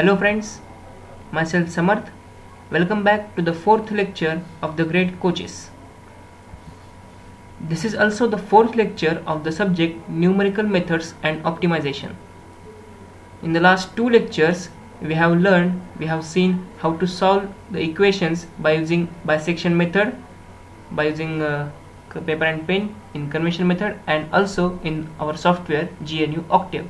Hello friends, myself Samarth. Welcome back to the fourth lecture of the Great Coaches. This is also the fourth lecture of the subject Numerical Methods and Optimization. In the last two lectures, we have seen how to solve the equations by using bisection method, by using paper and pen in conventional method, and also in our software GNU Octave.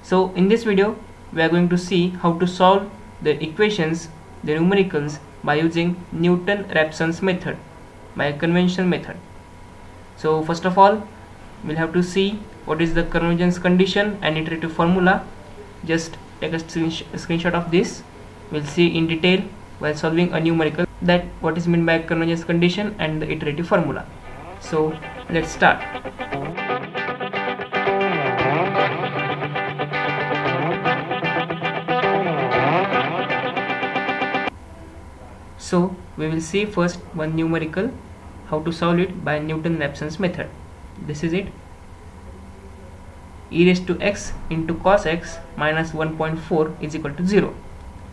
So in this video, we are going to see how to solve the equations, the numericals, by using Newton-Raphson's method, by a conventional method. So first of all, we'll have to see what is the convergence condition and iterative formula. Just take a screenshot of this. We'll see in detail while solving a numerical that what is meant by convergence condition and the iterative formula. So let's start. So we will see first one numerical, how to solve it by Newton-Raphson's method. This is it. E raised to x into cos x minus 1.4 is equal to 0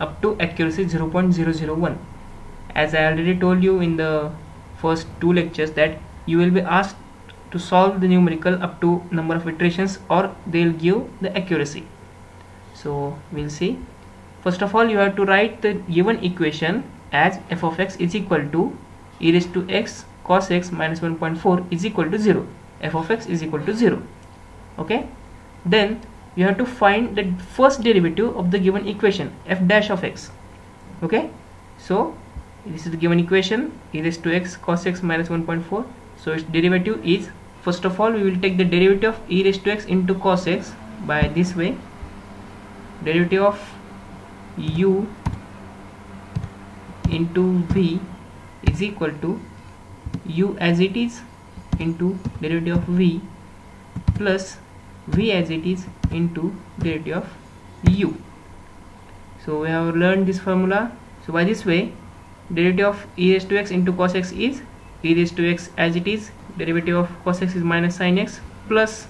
up to accuracy 0.001. As I already told you in the first two lectures that you will be asked to solve the numerical up to number of iterations or they will give the accuracy. So we'll see. First of all, you have to write the given equation as f of x is equal to e raised to x cos x minus 1.4 is equal to 0. F of x is equal to 0. Okay. Then you have to find the first derivative of the given equation f dash of x. Okay. So this is the given equation e raised to x cos x minus 1.4. So its derivative is, first of all, we will take the derivative of e raised to x into cos x by this way. Derivative of u into v is equal to u as it is into derivative of v plus v as it is into derivative of u. So we have learned this formula. So by this way, derivative of e raised to x into cos x is e raised to x as it is, derivative of cos x is minus sin x, plus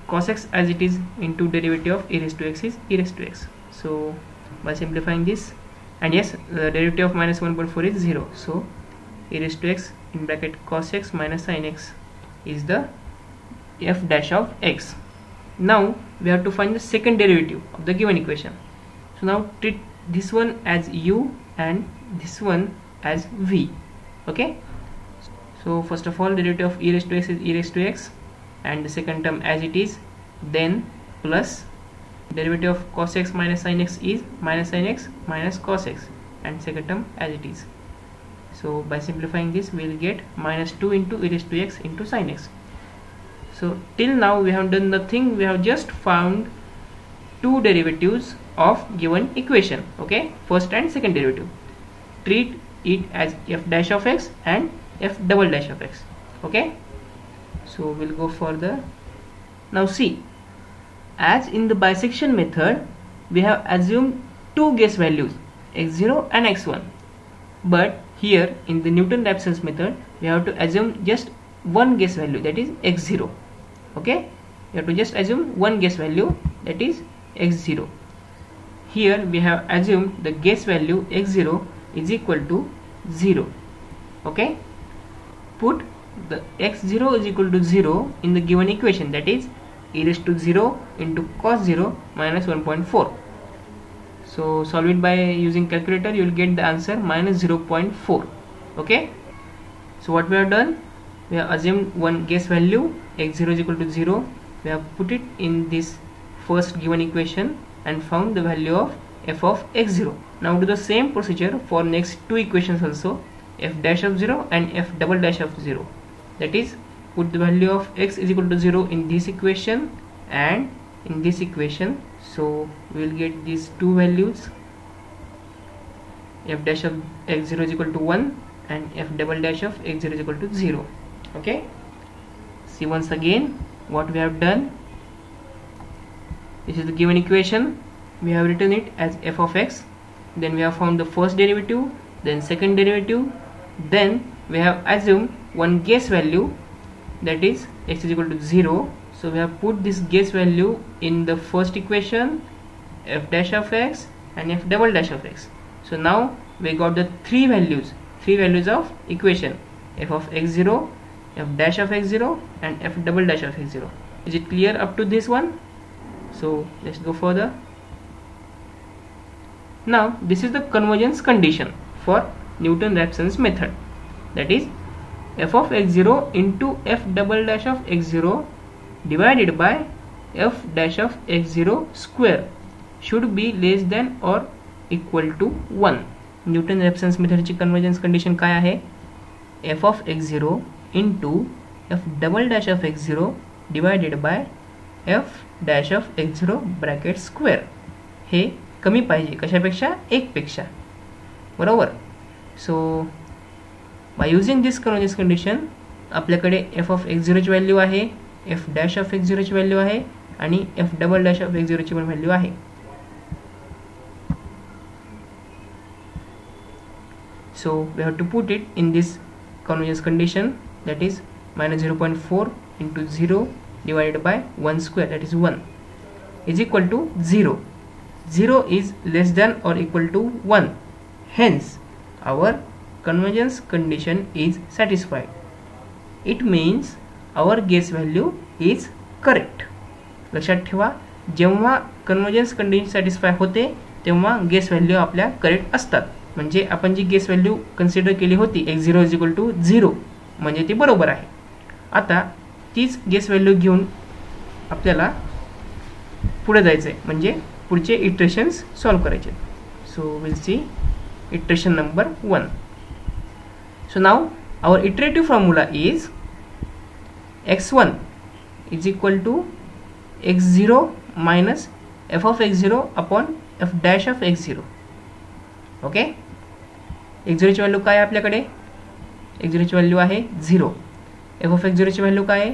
cos x as it is into derivative of e raised to x is e raised to x. So by simplifying this, and yes, the derivative of minus 1.4 is 0. So e raised to x in bracket cos x minus sin x is the f dash of x. Now we have to find the second derivative of the given equation. So now treat this one as u and this one as v. Okay. So first of all, derivative of e raised to x is e raised to x, and the second term as it is, then plus derivative of cos x minus sin x is minus sin x minus cos x, and second term as it is. So by simplifying this, we will get minus 2 into e raised to x into sin x. So till now we have done nothing. We have just found two derivatives of given equation. Okay, first and second derivative. Treat it as f dash of x and f double dash of x. Okay, so we'll go further. Now see, as in the bisection method, we have assumed two guess values x0 and x1, but here in the Newton-Raphson's method, we have to assume just one guess value, that is x0. Okay, you have to just assume one guess value, that is x0. Here we have assumed the guess value x0 is equal to 0. Okay, put the x0 is equal to 0 in the given equation, that is e raised to 0 into cos 0 minus 1.4. So solve it by using calculator, you will get the answer minus 0.4. Okay, so what we have done, we have assumed one guess value x0 is equal to 0. We have put it in this first given equation and found the value of f of x0. Now do the same procedure for next two equations also, f dash of 0 and f double dash of 0. That is, put the value of x is equal to 0 in this equation and in this equation. So we will get these two values, f dash of x0 is equal to 1 and f double dash of x0 is equal to 0. Okay, see once again what we have done. This is the given equation. We have written it as f of x, then we have found the first derivative, then second derivative, then we have assumed one guess value, that is x is equal to 0. So we have put this guess value in the first equation f dash of x and f double dash of x. So now we got the three values of equation, f of x0, f dash of x0 and f double dash of x0. Is it clear up to this one? So let's go further. Now this is the convergence condition for Newton-Raphson's method, that is f of x0 into f double dash of x0 divided by f dash of x0 square should be less than or equal to 1. Newton-Raphson's method ची convergence condition काय आहे? f of x0 into f double dash of x0 divided by f dash of x0 bracket square. हे कमी पाहिजे कशापेक्षा? 1 पेक्षा, बरोबर. So by using this convergence condition आपल्याकडे f of x0 ची value आहे, f dash of x0 ची value आहे आणि f double dash of x0 ची पण व्हॅल्यू आहे. So we have to put it in this convergence condition, that is minus 0.4 into 0 divided by 1 square, that is 1, is equal to 0. 0 is less than or equal to 1. Hence our convergence condition is satisfied. It means our guess value is correct. लक्षात ठेवा, जेव्हा convergence condition satisfy होते तेव्हा guess value आपल्या correct असतात. म्हणजे आपण जी guess value consider केली होती x0 इज इक्वल टू 0 म्हणजे ती बरोबर आहे. आता तीच गेस व्हॅल्यू घेऊन आपल्याला पुढे जायचं आहे, म्हणजे पुढचे इटरेशन्स सॉल्व करायचे. So will see iteration number 1. So now our iterative formula is x1 is equal to x0 minus f of x0 upon f dash of x0. Okay, x0 ची value काय आहे आपल्याकडे? x0 ची value आहे 0. f of x0 ची value काय आहे?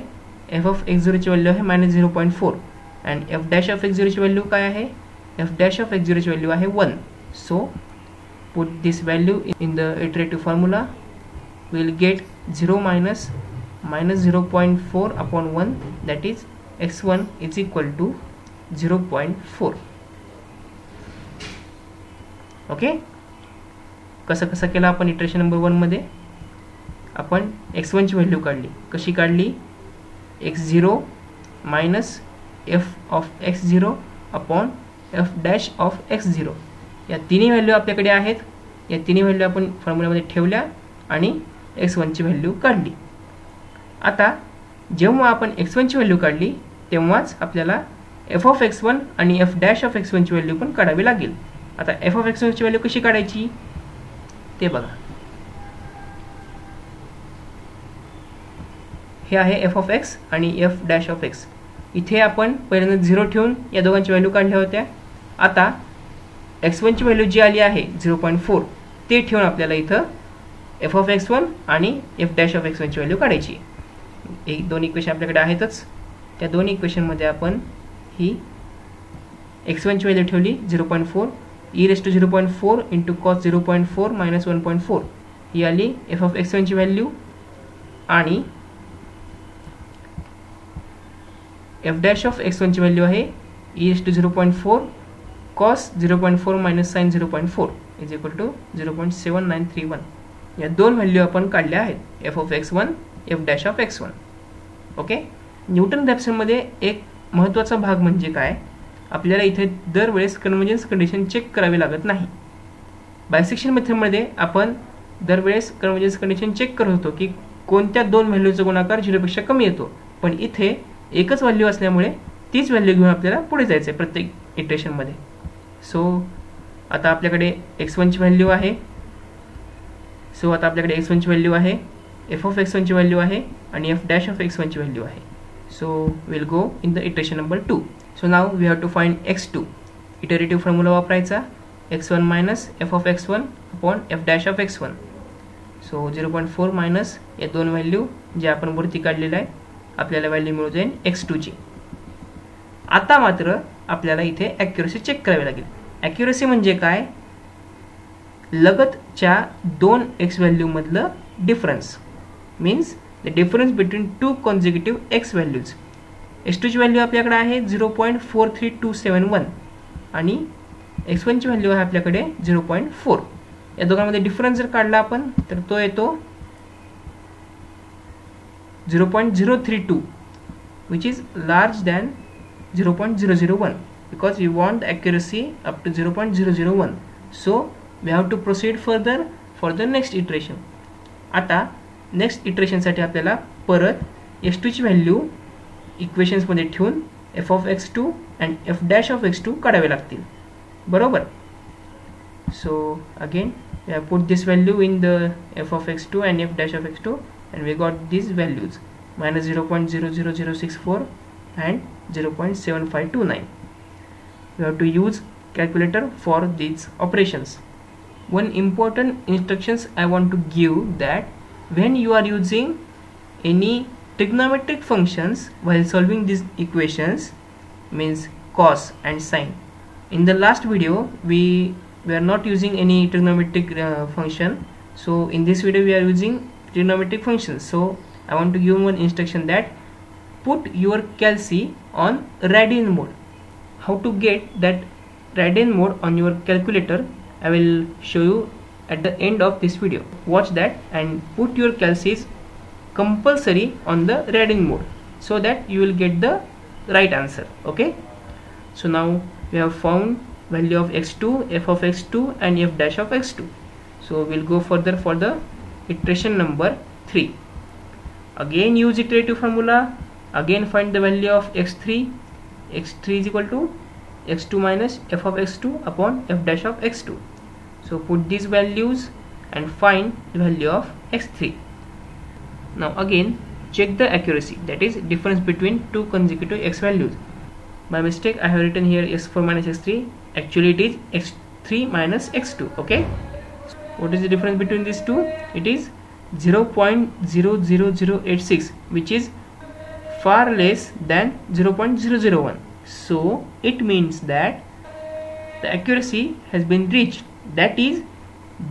f of x0 ची व्हॅल्यू आहे minus 0.4 and f dash of x0 ची व्हॅल्यू काय आहे? f dash of x0 ची व्हॅल्यू आहे 1. So put this value in the iterative formula. Will get 0 minus 0.4 upon 1, that is x1 is equal to 0.4. Okay, कसं केलं आपण iteration number 1 मध्ये? आपण x1 ची व्हॅल्यू काढली. कशी काढली? x0 minus f of x0 upon f dash of x0. या तिन्ही व्हॅल्यू आपल्याकडे आहेत. या तिन्ही व्हॅल्यू आपण फॉर्म्युल्यामध्ये ठेवल्या आणि x1 ची व्हॅल्यू काढली. आता जेव्हा आपण x1 ची व्हॅल्यू काढली तेव्हाच आपल्याला f ऑफ x1 आणि f डॅश ऑफ x1 ची व्हॅल्यू पण काढावी लागेल. आता f ऑफ x1 ची व्हॅल्यू कशी काढायची ते बघा. हे आहे f ऑफ x आणि f डॅश ऑफ x. इथे आपण पहिल्यांदा 0 ठेवून या दोघांची व्हॅल्यू काढल्या होत्या. आता x1 ची व्हॅल्यू जी आली आहे 0.4 ते ठेवून आपल्याला इथं f ऑफ x1 आणि f डॅश ऑफ x1 ची व्हॅल्यू काढायची. एक दोन इक्वेशन आपल्याकडे आहेतच. त्या दोन इक्वेशन मध्ये आपण ही x1 ची व्हॅल्यू ठेवली 0.4, e raised to 0.4 into cos 0.4 minus 1.4 ही आली f of x1 ची व्हॅल्यू आणि f dash of x1 ची व्हॅल्यू आहे e raised to 0.4 cos 0.4 minus sin 0.4 is equal to 0.7931. या दोन व्हॅल्यू आपण काढल्या आहेत, f of x1 f dash of x1. Okay, Newton Raphson मध्ये एक महत्त्वाचा भाग म्हणजे काय? आपल्याला इथे दरवेळेस कन्वर्जन्स कंडिशन चेक करावी लागत नाही. बायसेक्शन मेथडमध्ये आपण दरवेळेस कन्वर्जन्स कंडिशन चेक करत होतो की कोणत्या दोन व्हॅल्यूचा गुणाकार 0 पेक्षा कमी येतो. पण इथे एकच व्हॅल्यू असल्यामुळे तीच व्हॅल्यू घेऊन आपल्याला पुढे जायचं आहे प्रत्येक इटरेशन मध्ये. सो आता आपल्याकडे x1 ची व्हॅल्यू आहे. सो आता आपल्याकडे x1 ची व्हॅल्यू आहे, f ऑफ x1 ची व्हॅल्यू आहे आणि f डॅश ऑफ x1 ची व्हॅल्यू आहे. So will go in the iteration number 2. So now we have to find x2. Iterative formula वापरायचा, x1 minus f of x1 upon f dash of x1. So 0.4 minus या दोन value जे आपण वरती काढलेला आहे आपल्याला व्हॅल्यू मिळू जाईल x2 ची. आता मात्र आपल्याला इथे ॲक्युरसी चेक करावी लागेल. ॲक्युरसी म्हणजे काय? लगतच्या दोन x व्हॅल्यू मधलं difference, means the difference between two consecutive x values. x2 ची व्हॅल्यू आपल्याकडे आहे 0.43271 आणि x1 ची व्हॅल्यू आहे आपल्याकडे 0.4. या दोघांमध्ये डिफरन्स जर काढला आपण तर तो येतो 0.032 which is large than 0.001 because we want the accuracy up to 0.001. So we have to proceed further for the next iteration. आता नेक्स्ट इटरेशनसाठी आपल्याला परत x2 ची व्हॅल्यू इक्वेशन्समध्ये ठेवून f of x2 and f dash of x2 काढावे लागतील, बरोबर. So again we have put this value in the f of x2 and f dash of x2 and we got these values minus 0.00064 and 0.7529. We have to use calculator for these operations. One important instructions I want to give that when you are using any trigonometric functions while solving these equations, means cos and sine. In the last video we are not using any trigonometric function, so in this video we are using trigonometric functions. So I want to give one instruction that put your calci on radian mode. How to get that radian mode on your calculator I will show you at the end of this video. Watch that and put your calcis compulsory on the radian mode so that you will get the right answer. Okay, so now we have found value of x2, f of x2 and f dash of x2. So we'll go further for the iteration number 3. Again use iterative formula, again find the value of x3. x3 is equal to x2 minus f of x2 upon f dash of x2. So put these values and find the value of x3. Now again check the accuracy, that is difference between two consecutive x values. By mistake I have written here x4 minus x3, actually it is x3 minus x2. Okay, what is the difference between these two? It is 0.00086, which is far less than 0.001. so it means that the accuracy has been reached, that is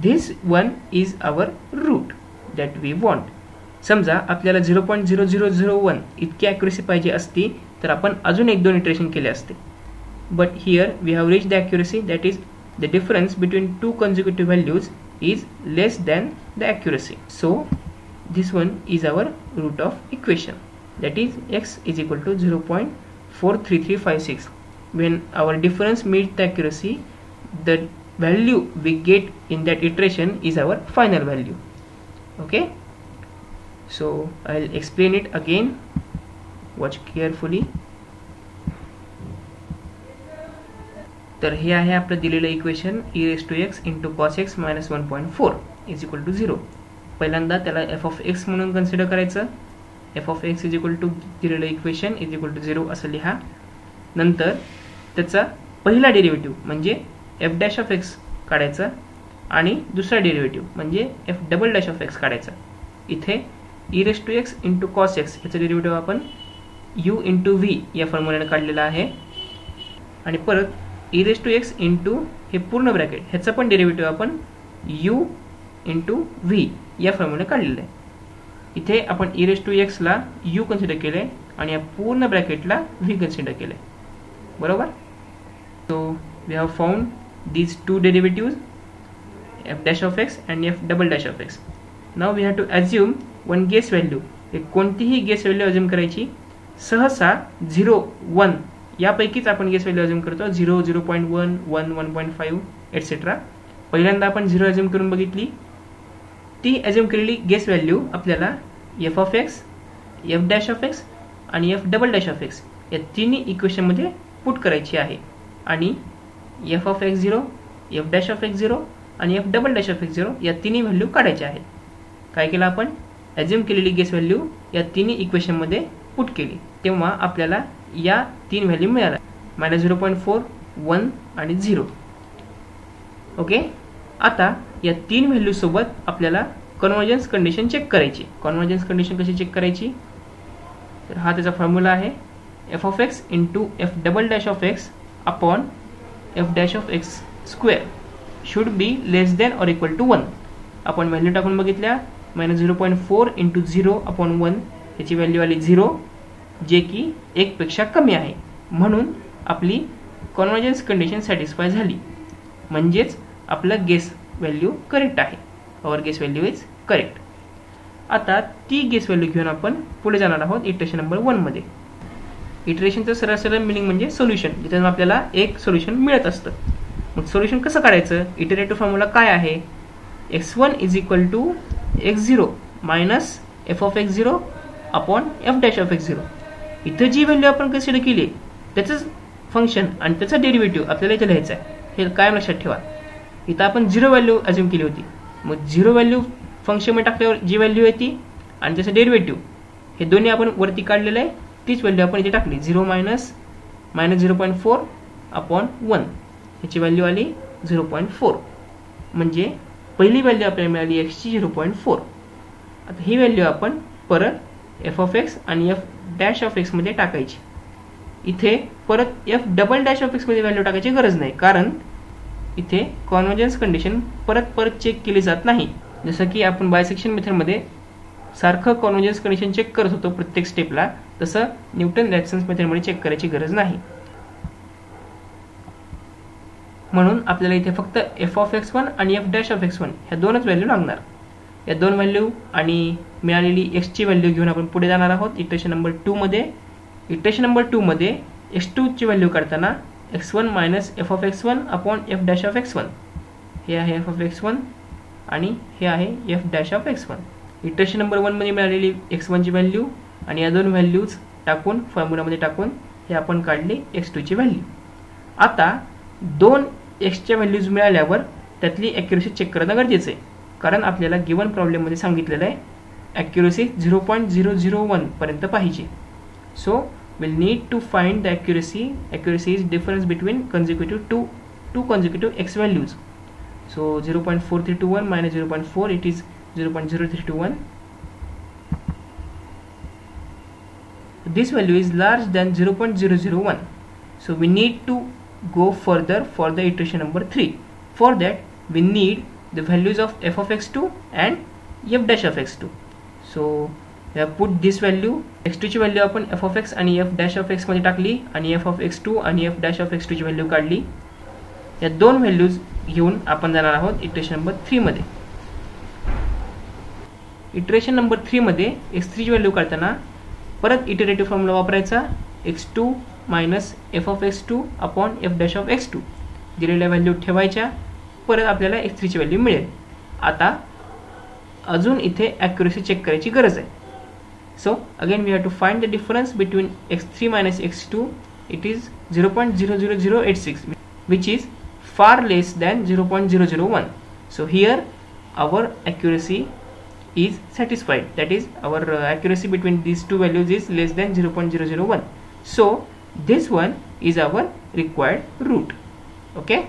this one is our root that we want. समजा आपल्याला 0.0001 इतकी accuracy पाहिजे असती तर आपण अजून एक दोन इटरेशन केले असते, but here we have reached the accuracy, that is the difference between two consecutive values is less than the accuracy. So this one is our root of equation, that is x is equal to 0.43356. when our difference meets the accuracy, the value we get in that iteration is our final value. Okay, so I'll explain it again, watch carefully. तर हे आहे आपलं दिलेलं equation e raised to x into cos x minus 1.4 is equal to 0. पहिल्यांदा त्याला f of x म्हणून consider करायचं, f of x is equal to दिलेलं equation is equal to 0 असं लिहा. नंतर त्याचा पहिला डेरिव्हेटिव्ह म्हणजे f dash of x काढायचा आणि दुसरा डेरिव्हेटिव्ह म्हणजे f double dash of x काढायचा. इथे e raised to x into cos x याचा डेरिव्हेटिव्ह आपण u into v या फॉर्म्युल्याने काढलेला आहे आणि परत e raised to x into हे पूर्ण ब्रॅकेट ह्याचा पण डेरिव्हेटिव्ह आपण u into v या फॉर्म्युल्याने काढलेला आहे. इथे आपण e raised to x ला u कन्सिडर केले आणि या पूर्ण ब्रॅकेटला v कन्सिडर केले, बरोबर. So we have found these two derivatives f dash of x and f double dash of x. Now we have to assume one guess value. कोणतीही guess value assume करायची, सहसा 0 1 यापैकीच आपण गेस व्हॅल्यू अज्युम करतो, 0 0.1 1 1.5 etcetera. पहिल्यांदा आपण 0 assume करून बघितली, ती अज्युम केलेली गेस व्हॅल्यू आपल्याला f of x, f dash of x आणि f double dash of x या तिन्ही इक्वेशनमध्ये पुट करायची आहे आणि f of x0, f dash of x0 आणि f double dash of x0 या तिन्ही व्हॅल्यू काढायच्या आहेत. काय केलं आपण, अज्युम केलेली गेस व्हॅल्यू या तिन्ही इक्वेशनमध्ये पुट केली, तेव्हा आपल्याला या तीन व्हॅल्यू मिळाल्या, -0.4 1 आणि 0. ओके, आता या तीन व्हॅल्यू सोबत आपल्याला कन्वर्जन्स कंडिशन चेक करायची. कन्वर्जन्स कंडिशन कशी चेक करायची, तर हा त्याचा फॉर्म्युला आहे f of x into f double dash of x upon f dash of x square should be less than or equal to 1. आपण व्हॅल्यू टाकून बघितल्या, -0.4 into 0 upon 1 याची व्हॅल्यू आली 0, जे की 1 पेक्षा कमी आहे, म्हणून आपली कॉन्वर्जन्स कंडिशन सॅटिस्फाय झाली, म्हणजेच आपलं गेस व्हॅल्यू करेक्ट आहे. Our guess value is correct. आता ती गेस व्हॅल्यू घेऊन आपण पुढे जाणार आहोत इटरेशन नंबर 1 मध्ये. इटरेशनचं सरळ सरळ मिनिंग म्हणजे सोल्युशन, ज्याच्यातून आपल्याला एक सोल्युशन मिळत असतं. मग सोल्युशन कसं काढायचं? इटरेटिव्ह फॉर्म्युला काय आहे? x1 is equal to x0 minus f of x0 upon f dash of x0. इथं जी व्हॅल्यू आपण कन्सिडर केली त्याचंच फंक्शन आणि त्याचा डेरिव्हेटिव्ह आपल्याला इथे लिहायचं आहे. हे कायम लक्षात ठेवा. इथं आपण 0 व्हॅल्यू अज्युम केली होती. मग 0 व्हॅल्यू फंक्शनमध्ये टाकल्यावर जी व्हॅल्यू येते आणि त्याचं डेरिव्हेटिव्ह हे दोन्ही आपण वरती काढलेलं आहे, तीच व्हॅल्यू आपण इथे टाकली. 0 मायनस 0.4 अपॉन 1, ह्याची व्हॅल्यू आली 0.4. म्हणजे पहिली व्हॅल्यू आपल्याला मिळाली x ची 0.4. आता ही व्हॅल्यू आपण परत f ऑफ x आणि f डॅश ऑफ x मध्ये टाकायची. इथे परत f double dash of x मध्ये व्हॅल्यू टाकायची गरज नाही, कारण इथे कॉन्वर्जन्स कंडिशन परत चेक केली जात नाही. जसं की आपण बायसेक्शन मेथडमध्ये सारखं कॉन्वर्जन्स कंडिशन चेक करत होतो प्रत्येक स्टेपला, तसं न्यूटन रॅप्सन्स मेथडमध्ये चेक करायची गरज नाही. म्हणून आपल्याला इथे फक्त f ऑफ x1 आणि f डॅश ऑफ x1 ह्या दोनच व्हॅल्यू लागणार. या दोन व्हॅल्यू आणि मिळालेली x ची व्हॅल्यू घेऊन आपण पुढे जाणार आहोत इटरेशन नंबर 2 मध्ये. इटरेशन नंबर 2 मध्ये x2 ची व्हॅल्यू काढताना x1 minus f of x1 upon f dash of x1, हे आहे f ऑफ x1 आणि हे आहे f dash of x1. Iteration number 1 मध्ये मिळालेली x1 ची व्हॅल्यू आणि या दोन व्हॅल्यूज टाकून फॉर्म्युलामध्ये टाकून हे आपण काढली x2 ची व्हॅल्यू. आता दोन x च्या व्हॅल्यूज मिळाल्यावर त्यातली ॲक्युरसी चेक करणं गरजेचं आहे, कारण आपल्याला गिवन प्रॉब्लेममध्ये सांगितलेलं आहे ॲक्युरसी 0.001 पर्यंत पाहिजे. सो we'll need to find the accuracy. Accuracy is difference between two consecutive x values. So 0.4321 minus 0.4, it is 0.0321. This value is large than 0.001. So we need to go further for the iteration number 3. For that we need the values of f of x2 and f dash of x2. So we have put this value. x2 ची value आपण f of x आणि f dash of x मध्ये टाकली आणि f of x2 आणि f dash of x2 ची value काढली. या दोन व्हॅल्यूज घेऊन आपण जाणार आहोत इटरेशन नंबर 3 मध्ये. इटरेशन नंबर 3 मध्ये x3 ची व्हॅल्यू काढताना परत इटरेटिव्ह फॉर्म्युला वापरायचा. x2 minus f of x2 upon f dash of x2 दिलेल्या व्हॅल्यू ठेवायच्या, परत आपल्याला x3 ची व्हॅल्यू मिळेल. आता अजून इथे ॲक्युरसी चेक करायची गरज आहे. So again we have to find the difference between x3 minus x2. It is 0.00086, which is far less than 0.001. So here our accuracy is satisfied. That is, our accuracy between these two values is less than 0.001. So this one is our required root. Okay.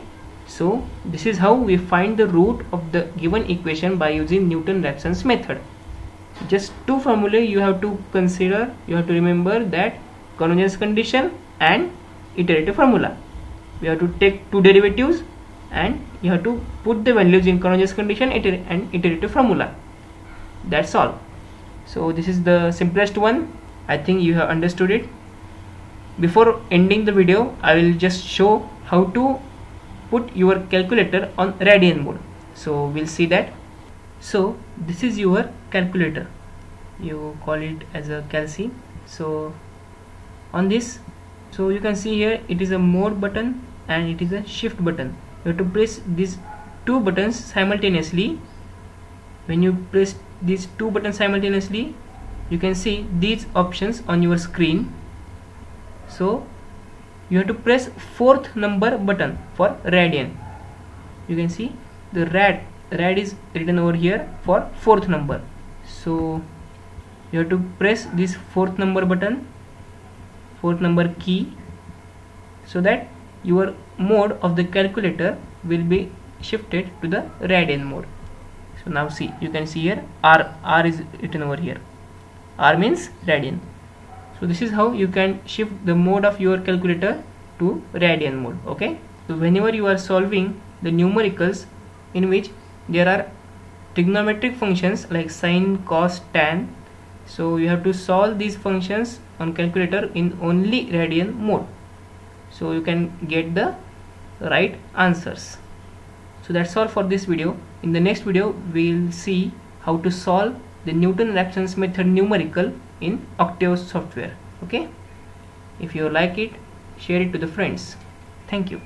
So this is how we find the root of the given equation by using Newton-Raphson's method. Just two formulae you have to consider. You have to remember that convergence condition and iterative formula. We have to take two derivatives and you have to put the values in convergence condition and iterative formula. That's all. So this is the simplest one. I think you have understood it. Before ending the video, I will just show how to put your calculator on radian mode. So we'll see that. So this is your calculator, you call it as a calci. So on this, so you can see here it is a mode button and it is a shift button. You have to press these two buttons simultaneously. When you press these two buttons simultaneously, you can see these options on your screen. So you have to press 4th number button for radian. You can see the rad is written over here for 4th number. So you have to press this 4th number button, 4th number key, so that your mode of the calculator will be shifted to the radian mode. So now see, you can see here R is written over here. R means radian. So this is how you can shift the mode of your calculator to radian mode. Okay. So whenever you are solving the numericals in which there are trigonometric functions like sine, cos, tan, so you have to solve these functions on calculator in only radian mode. so you can get the right answers. So that's all for this video. In the next video we'll see how to solve the Newton Raphson's method numerical in Octave software. Okay, if you like it, share it to the friends. Thank you.